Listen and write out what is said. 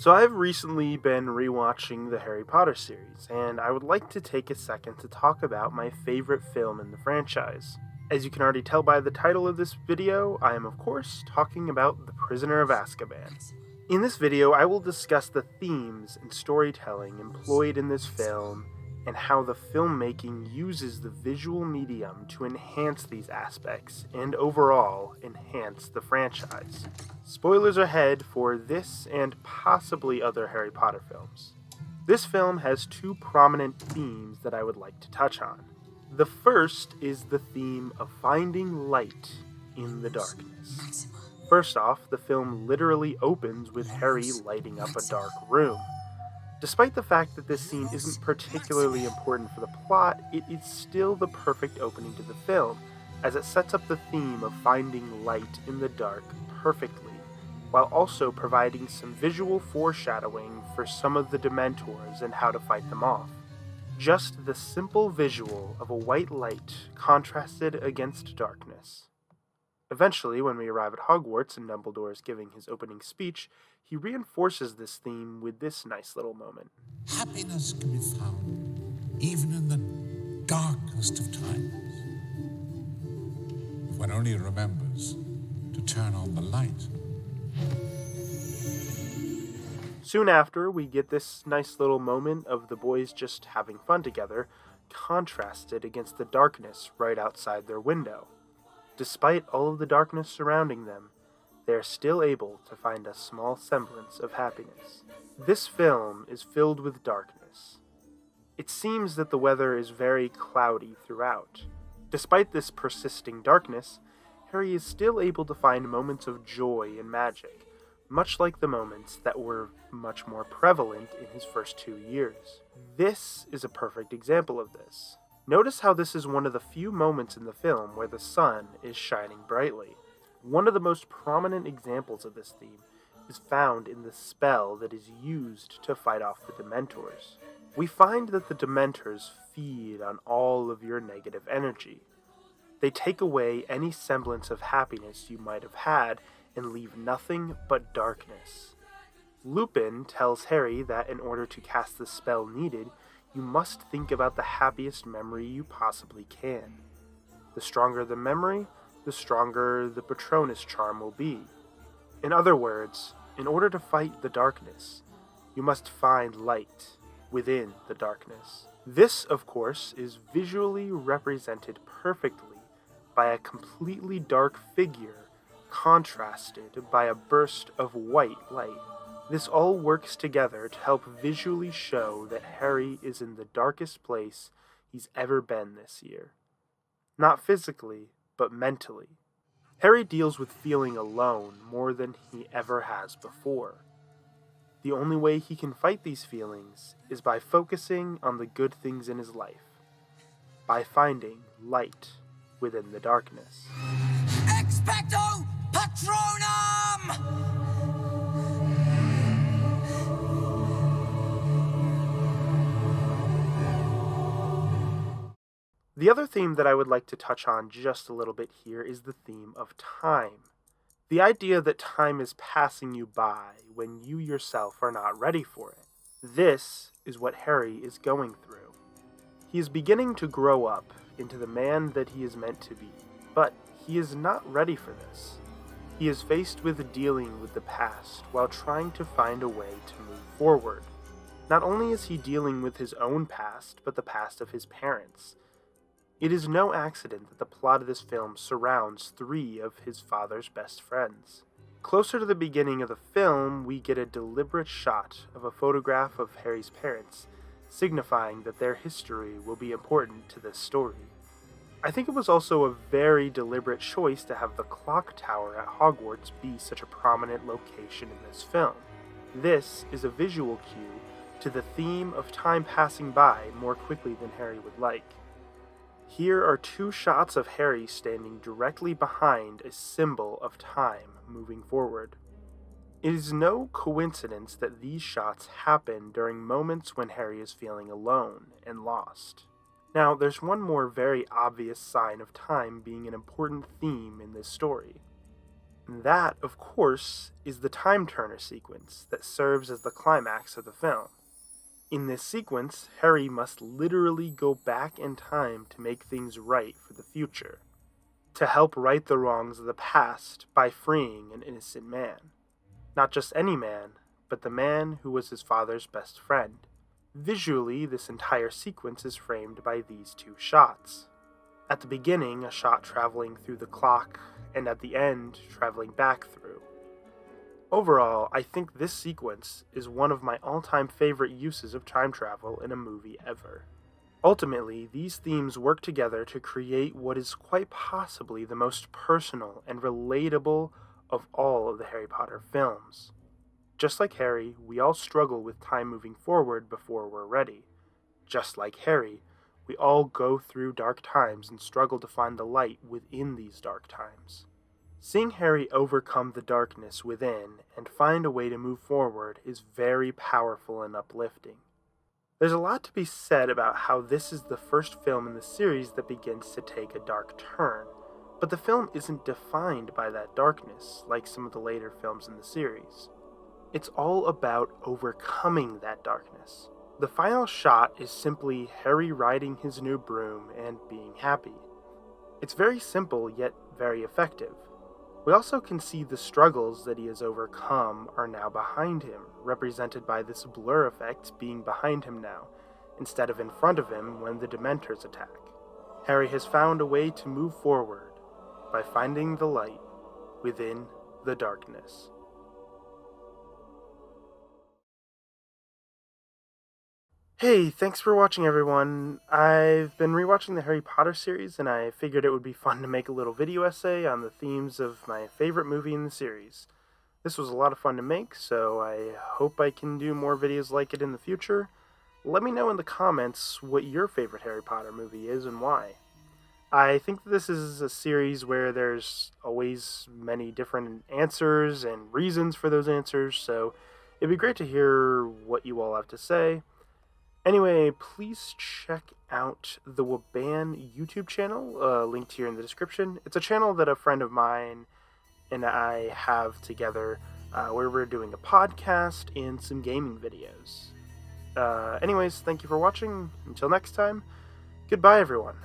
So I've recently been rewatching the Harry Potter series, and I would like to take a second to talk about my favorite film in the franchise. As you can already tell by the title of this video, I am of course talking about The Prisoner of Azkaban. In this video, I will discuss the themes and storytelling employed in this film and how the filmmaking uses the visual medium to enhance these aspects and overall enhance the franchise. Spoilers ahead for this and possibly other Harry Potter films. This film has two prominent themes that I would like to touch on. The first is the theme of finding light in the darkness. First off, the film literally opens with Harry lighting up a dark room. Despite the fact that this scene isn't particularly important for the plot, it is still the perfect opening to the film, as it sets up the theme of finding light in the dark perfectly, while also providing some visual foreshadowing for some of the Dementors and how to fight them off. Just the simple visual of a white light contrasted against darkness. Eventually, when we arrive at Hogwarts and Dumbledore is giving his opening speech, he reinforces this theme with this nice little moment. Happiness can be found even in the darkest of times, if one only remembers to turn on the light. Soon after, we get this nice little moment of the boys just having fun together, contrasted against the darkness right outside their window. Despite all of the darkness surrounding them, they are still able to find a small semblance of happiness. This film is filled with darkness. It seems that the weather is very cloudy throughout. Despite this persisting darkness, Harry is still able to find moments of joy and magic, much like the moments that were much more prevalent in his first 2 years. This is a perfect example of this. Notice how this is one of the few moments in the film where the sun is shining brightly. One of the most prominent examples of this theme is found in the spell that is used to fight off the Dementors. We find that the Dementors feed on all of your negative energy. They take away any semblance of happiness you might have had and leave nothing but darkness. Lupin tells Harry that in order to cast the spell needed, you must think about the happiest memory you possibly can. The stronger the memory, the stronger the Patronus charm will be. In other words, in order to fight the darkness, you must find light within the darkness. This, of course, is visually represented perfectly by a completely dark figure contrasted by a burst of white light. This all works together to help visually show that Harry is in the darkest place he's ever been this year. Not physically, but mentally. Harry deals with feeling alone more than he ever has before. The only way he can fight these feelings is by focusing on the good things in his life, by finding light within the darkness. Expecto Patronum! The other theme that I would like to touch on just a little bit here is the theme of time. The idea that time is passing you by when you yourself are not ready for it. This is what Harry is going through. He is beginning to grow up into the man that he is meant to be, but he is not ready for this. He is faced with dealing with the past while trying to find a way to move forward. Not only is he dealing with his own past, but the past of his parents. It is no accident that the plot of this film surrounds 3 of his father's best friends. Closer to the beginning of the film, we get a deliberate shot of a photograph of Harry's parents, signifying that their history will be important to this story. I think it was also a very deliberate choice to have the clock tower at Hogwarts be such a prominent location in this film. This is a visual cue to the theme of time passing by more quickly than Harry would like. Here are 2 shots of Harry standing directly behind a symbol of time moving forward. It is no coincidence that these shots happen during moments when Harry is feeling alone and lost. Now, there's one more very obvious sign of time being an important theme in this story. And that, of course, is the time turner sequence that serves as the climax of the film. In this sequence, Harry must literally go back in time to make things right for the future, to help right the wrongs of the past by freeing an innocent man. Not just any man, but the man who was his father's best friend. Visually, this entire sequence is framed by these two shots. At the beginning, a shot traveling through the clock, and at the end, traveling back through. Overall, I think this sequence is one of my all-time favorite uses of time travel in a movie ever. Ultimately, these themes work together to create what is quite possibly the most personal and relatable of all of the Harry Potter films. Just like Harry, we all struggle with time moving forward before we're ready. Just like Harry, we all go through dark times and struggle to find the light within these dark times. Seeing Harry overcome the darkness within and find a way to move forward is very powerful and uplifting. There's a lot to be said about how this is the first film in the series that begins to take a dark turn, but the film isn't defined by that darkness like some of the later films in the series. It's all about overcoming that darkness. The final shot is simply Harry riding his new broom and being happy. It's very simple yet very effective. We also can see the struggles that he has overcome are now behind him, represented by this blur effect being behind him now, instead of in front of him when the Dementors attack. Harry has found a way to move forward by finding the light within the darkness. Hey, thanks for watching, everyone. I've been rewatching the Harry Potter series, and I figured it would be fun to make a little video essay on the themes of my favorite movie in the series. This was a lot of fun to make, so I hope I can do more videos like it in the future. Let me know in the comments what your favorite Harry Potter movie is and why. I think this is a series where there's always many different answers and reasons for those answers, so it'd be great to hear what you all have to say. Anyway, please check out the Waban YouTube channel, linked here in the description. It's a channel that a friend of mine and I have together where we're doing a podcast and some gaming videos. Anyways, thank you for watching. Until next time, goodbye, everyone.